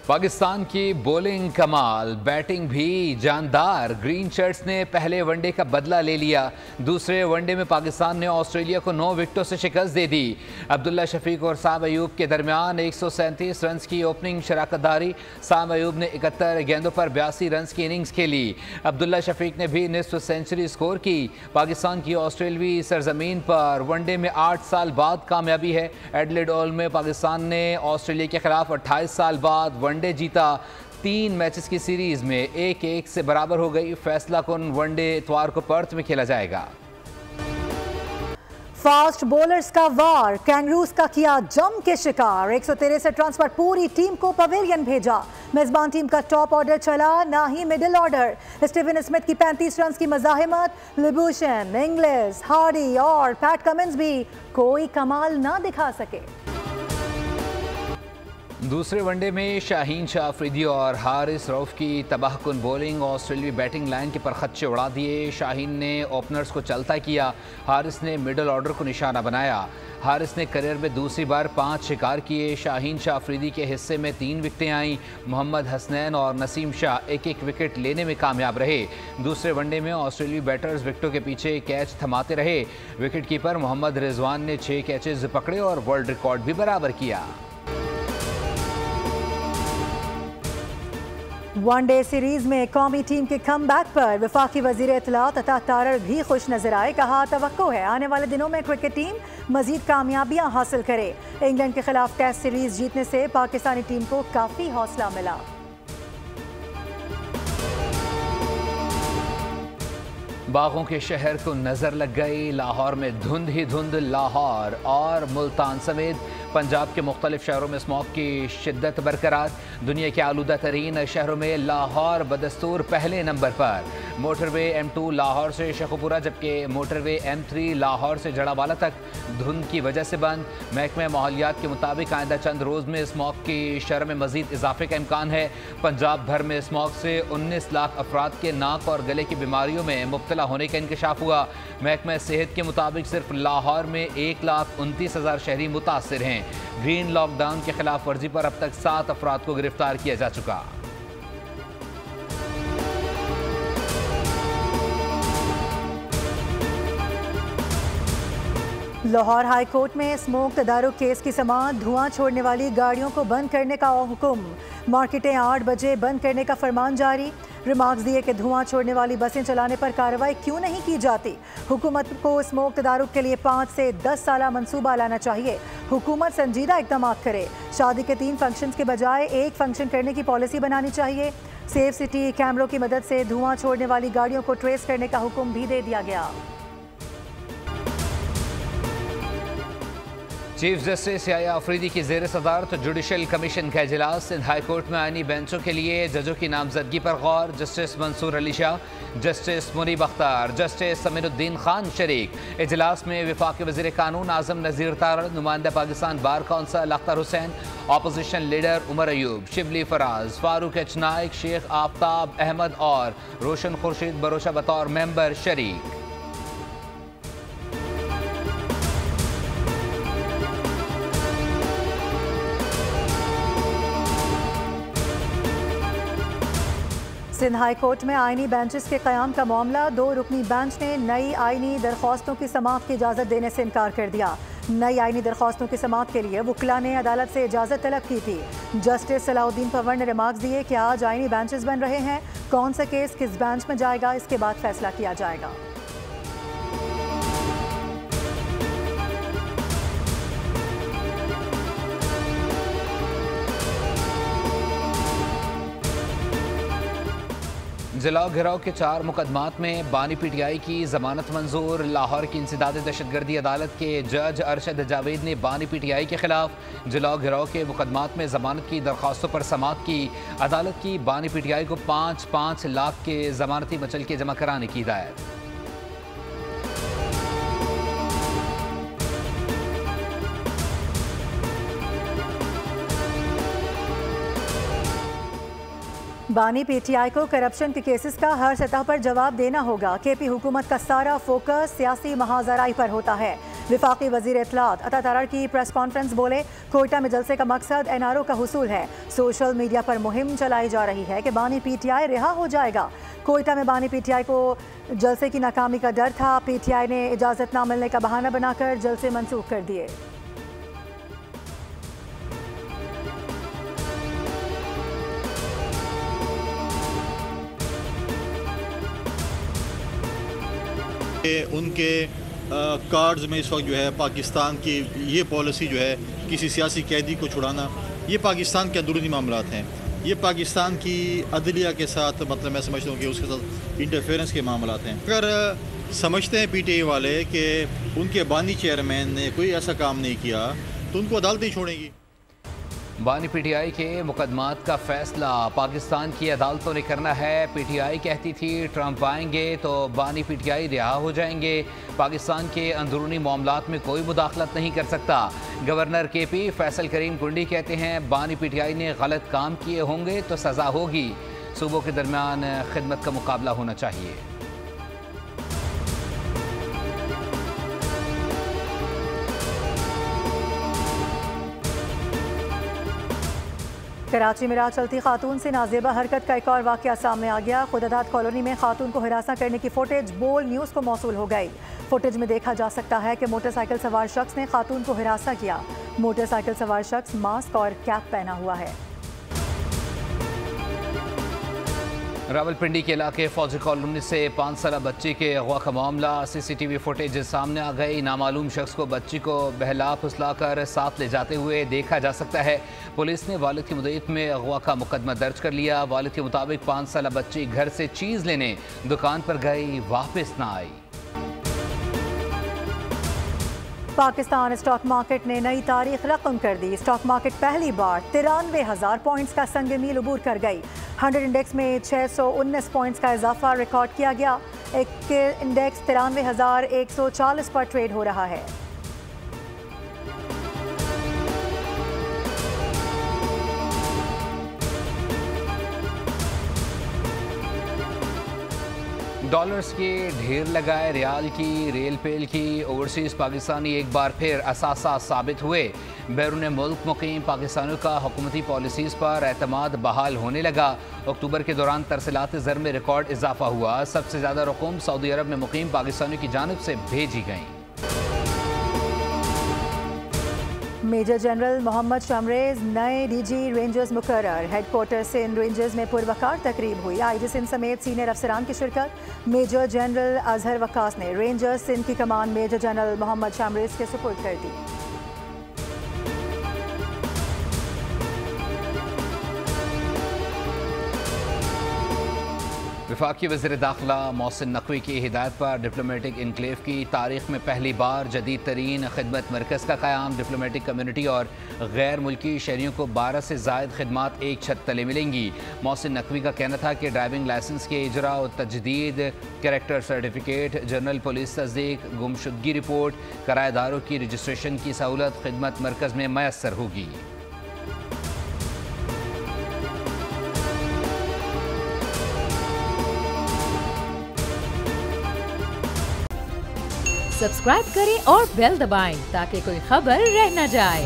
पाकिस्तान की बॉलिंग कमाल, बैटिंग भी जानदार। ग्रीन शर्ट्स ने पहले वनडे का बदला ले लिया। दूसरे वनडे में पाकिस्तान ने ऑस्ट्रेलिया को 9 विकेटों से शिकस्त दे दी। अब्दुल्ला शफीक और साम अयूब के दरमियान 137 रन की ओपनिंग शराकतदारी। साम अयूब ने 71 गेंदों पर 82 रन की इनिंग्स खेली। अब्दुल्ला शफीक ने भी निस्फ सेंचुरी स्कोर की। पाकिस्तान की ऑस्ट्रेलवी सरजमीन पर वनडे में 8 साल बाद कामयाबी है। एडिलेड ओवल में पाकिस्तान ने ऑस्ट्रेलिया के खिलाफ 28 साल बाद वनडे जीता। 3 मैचेस की सीरीज में 1-1 से बराबर हो गई। फैसला कुन वनडे इतवार को पर्थ में खेला जाएगा। फास्ट बॉलर्स का वार, कैंगरूज का किया जम के शिकार। 163 रन पर पूरी टीम को पवेलियन भेजा। मेजबान टीम का टॉप ऑर्डर चला, ना ही मिडिल ऑर्डर। स्टीवन स्मिथ की 35 रन की मज़ाहिमत। लिबूशन, इंग्लिस, हार्डी और पैट कमिंस भी कोई कमाल ना दिखा सके। दूसरे वनडे में शाहीन शाह अफरीदी और हारिस रऊफ की तबाहकुन बॉलिंग ऑस्ट्रेलियाई बैटिंग लाइन के परखच्चे उड़ा दिए। शाहीन ने ओपनर्स को चलता किया, हारिस ने मिडल ऑर्डर को निशाना बनाया। हारिस ने करियर में दूसरी बार 5 शिकार किए। शाहीन शाह अफरीदी के हिस्से में 3 विकेटें आईं। मोहम्मद हसनैन और नसीम शाह 1-1 विकेट लेने में कामयाब रहे। दूसरे वनडे में ऑस्ट्रेलियाई बैटर्स विकेटों के पीछे कैच थमाते रहे। विकेट कीपर मोहम्मद रिजवान ने 6 कैचेज पकड़े और वर्ल्ड रिकॉर्ड भी बराबर किया। वनडे सीरीज में कौमी टीम के कमबैक पर वफाकी वजीर इत्तलात अता तारड़ भी खुश नजर आए। कहा, तवक्को है आने वाले दिनों में क्रिकेट टीम मजीद कामयाबियां हासिल करे। इंग्लैंड के खिलाफ टेस्ट सीरीज जीतने से पाकिस्तानी टीम को काफी हौसला मिला। बागों के शहर को नजर लग गई। लाहौर में धुंध ही धुंध। लाहौर और मुल्तान समेत पंजाब के मुख्तलिफ शहरों में स्मॉग की शिद्दत बरकरार। दुनिया के आलूदा तरीन शहरों में लाहौर बदस्तूर पहले नंबर पर। मोटरवे M2 लाहौर से शेखुपुरा, जबकि मोटरवे M3 लाहौर से जड़ावाला तक धुंध की वजह से बंद। महकमे माहौलियात के मुताबिक आइंदा चंद रोज़ में स्मॉग की शरह में मजीद इजाफे का इम्कान है। पंजाब भर में स्मॉग से 19 लाख अफराद के नाक और गले की बीमारियों में मुब्तला होने का इंकशाफ हुआ। महकमा सेहत के मुताबिक सिर्फ लाहौर में 1,29,000 शहरी मुतासर हैं। ग्रीन लॉकडाउन के खिलाफ वर्जी पर अब तक 7 अफराद को गिरफ्तार किया जा चुका। लाहौर हाई कोर्ट में स्मोक तदारुक केस की समाअत। धुआं छोड़ने वाली गाड़ियों को बंद करने का हुक्म। मार्केटें 8 बजे बंद करने का फरमान जारी। रिमार्क्स दिए कि धुआं छोड़ने वाली बसें चलाने पर कार्रवाई क्यों नहीं की जाती। हुकूमत को स्मोक तदारुक के लिए 5 से 10 साल मंसूबा लाना चाहिए। हुकूमत संजीदा इक़दाम करे। शादी के 3 फंक्शंस के बजाय 1 फंक्शन करने की पॉलिसी बनानी चाहिए। सेफ सिटी कैमरों की मदद से धुआं छोड़ने वाली गाड़ियों को ट्रेस करने का हुक्म भी दे दिया गया। चीफ जस्टिस याया अफरीदी की ज़ेर सदारत जुडिशल कमीशन का इजलास। सिंध हाई कोर्ट में आईनी बेंचों के लिए जजों की नामजदगी पर गौर। Justice Mansoor Ali Shah, justice Munib Akhtar, justice Samiruddin Khan शरीक। इजलास में वफाकी वज़ीर कानून आज़म नज़ीर तारड़, नुमाइंदा Pakistan bar council Akhtar Hussain, opposition leader Umar Ayub, Shibli Faraz, Farooq H Naik, Sheikh Aftab Ahmed और रोशन खुर्शीद बरोशा बतौर मेंबर शरीक। सिंध हाई कोर्ट में आईनी बेंचेस के क़याम का मामला। 2 रुकनी बेंच ने नई आईनी दरख्वास्तों की समाअत की इजाज़त देने से इनकार कर दिया। नई आईनी दरख्वास्तों की समाअत के लिए वकीला ने अदालत से इजाज़त तलब की थी। जस्टिस सलाउद्दीन पवर ने रिमार्क्स दिए कि आज आईनी बेंचेस बन रहे हैं। कौन सा केस किस बेंच में जाएगा, इसके बाद फैसला किया जाएगा। जिला घिराव के 4 मुकदमात में बानी PTI की जमानत मंजूर। लाहौर की इंसदाद दहशतगर्दी अदालत के जज अरशद जावेद ने बानी PTI के खिलाफ जिला घिराव के मुकदमात में जमानत की दरख्वास्तों पर समाअत की। अदालत की बानी PTI को 5-5 लाख के जमानती मचल के जमा कराने की हिदायत। बानी PTI को करप्शन के केसेस का हर सतह पर जवाब देना होगा। KP हुकूमत का सारा फोकस सियासी महाजराई पर होता है। वफाकी वजीर इत्तलात अता तारड़ की प्रेस कॉन्फ्रेंस बोले, कोयटा में जलसे का मकसद NRO का हुसूल है। सोशल मीडिया पर मुहिम चलाई जा रही है कि बानी PTI रिहा हो जाएगा। कोयटा में बानी PTI को जलसे की नाकामी का डर था। PTI ने इजाज़त ना मिलने का बहाना बनाकर जलसे मंसूख कर दिए। उनके कार्ड्स में इस वक्त जो है पाकिस्तान की ये पॉलिसी जो है किसी सियासी कैदी को छुड़ाना, ये पाकिस्तान के अंदरूनी मामलात हैं। ये पाकिस्तान की अदलिया के साथ मतलब मैं समझता हूँ कि उसके साथ इंटरफेरेंस के मामलात हैं। अगर समझते हैं PTI वाले कि उनके बानी चेयरमैन ने कोई ऐसा काम नहीं किया तो उनको अदालत ही छोड़ेगी। बानी PTI के मुकदमात का फैसला पाकिस्तान की अदालतों ने करना है। PTI कहती थी ट्रंप आएंगे तो बानी PTI रिहा हो जाएंगे। पाकिस्तान के अंदरूनी मामलात में कोई मुदाखलत नहीं कर सकता। गवर्नर KP फैसल करीम कुंडी कहते हैं बानी PTI ने गलत काम किए होंगे तो सज़ा होगी। सूबों के दरमियान खिदमत का मुकाबला होना चाहिए। कराची में राह चलती खातून से नाजेबा हरकत का एक और वाकया सामने आ गया। खुदादाद कॉलोनी में खातून को हिरासा करने की फुटेज बोल न्यूज़ को मौसूल हो गई। फुटेज में देखा जा सकता है कि मोटरसाइकिल सवार शख्स ने खातून को हिरासा किया। मोटरसाइकिल सवार शख्स मास्क और कैप पहना हुआ है। रावलपिंडी के इलाके फौजी कॉलोनी से 5 साला बच्ची के अगवा का मामला। CCTV फुटेज सामने आ गई। नामालूम शख्स को बच्ची को बहला फुसला कर साथ ले जाते हुए देखा जा सकता है। पुलिस ने वालिद की मुद्दत में अगवा का मुकदमा दर्ज कर लिया। वालिद के मुताबिक 5 साला बच्ची घर से चीज़ लेने दुकान पर गई, वापस ना आई। पाकिस्तान स्टॉक मार्केट ने नई तारीख रकम कर दी। स्टॉक मार्केट पहली बार 93,000 पॉइंट्स का संग मील अबूर कर गई। 100 इंडेक्स में 619 पॉइंट्स का इजाफा रिकॉर्ड किया गया। एक इंडेक्स 93,140 पर ट्रेड हो रहा है। डॉलर्स के ढेर लगाए, रियाल की, रेल पेल की। ओवरसीज़ पाकिस्तानी एक बार फिर असासा साबित हुए। बैरून मुल्क मुकीम पाकिस्तानियों का हुकूमती पॉलिसीज़ पर एतमाद बहाल होने लगा। अक्टूबर के दौरान तरसीलात ज़र में रिकॉर्ड इजाफा हुआ। सबसे ज़्यादा रकूम सऊदी अरब में मुकीम पाकिस्तानियों की जानिब से भेजी गई। मेजर जनरल मोहम्मद शमरेज नए DG रेंजर्स मुकर्रर। हेडक्वार्टर सिंध रेंजर्स में पुरवकार तकरीब हुई। IG सिंध समेत सीनियर अफसरान की शिरकत। मेजर जनरल अजहर वक्कास ने रेंजर्स सिंध की कमान मेजर जनरल मोहम्मद शमरेज के सुपुर्द कर दी। वफाकी वज़ीर दाखिला मोहसिन नकवी की हिदायत पर डिप्लोमेटिक इनक्लेव की तारीख में पहली बार जदीद तरीन खिदमत मरकज़ का क़याम। डिप्लोमेटिक कम्यूनिटी और गैर मुल्की शहरियों को 12 से ज़ायद खिदमात एक छत तले मिलेंगी। मोहसिन नकवी का कहना था कि ड्राइविंग लाइसेंस के इजरा और तजदीद, कैरेक्टर सर्टिफिकेट, जनरल पुलिस तस्दीक, गुमशुदगी रिपोर्ट, किराएदारों की रजिस्ट्रेशन की सहूलत खिदमत मरकज़ में मैसर होगी। सब्सक्राइब करें और बेल दबाएं ताकि कोई खबर रह न जाए।